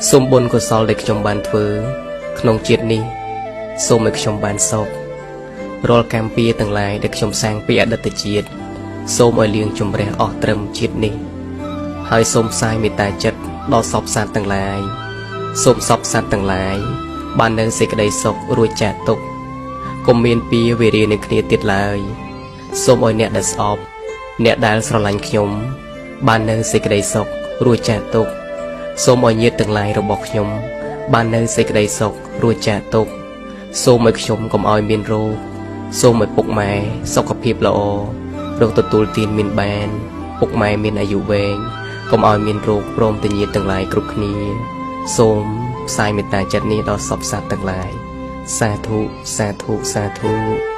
សូមបុណ្យកុសលដែលខ្ញុំបានធ្វើក្នុងជាតិនេះសូមឲ្យខ្ញុំបានសុខរាល់កម្មពៀទាំងឡាយដែលខ្ញុំសាងពីអតីតជាតិសូមឲ្យលៀងជំរះអស់ត្រឹមជាតិនេះហើយសូមផ្សាយមេត្តាចិត្តដល់សពសត្វទាំងឡាយសូមសពសត្វទាំងឡាយបាននៅសេចក្តីសុខរួចចាកទុក្ខកុំមានពៀវេរានឹងគ្នាទៀតឡើយសូមឲ្យអ្នកដែលស្អប់អ្នកដែលស្រឡាញ់ខ្ញុំបាននៅសេចក្តីសុខរួចចាកទុក្ខសូមឲ្យញាតិទាំងឡាយរបស់ខ្ញុំបាននៅសេចក្តីសុខរួចចាកទុក្ខសូមឲ្យខ្ញុំកុំឲ្យមានរោគសូមឲ្យពុកម៉ែសុខភាពល្អរកទទួលទានមានបានពុកម៉ែមានអាយុវែងកុំឲ្យមានរោគព្រមទាំងញាតិទាំងឡាយគ្រប់គ្នាសូមផ្សាយមេត្តាចិត្តនេះដល់សពសត្វទាំងឡាយសាធុសាធុសាធុ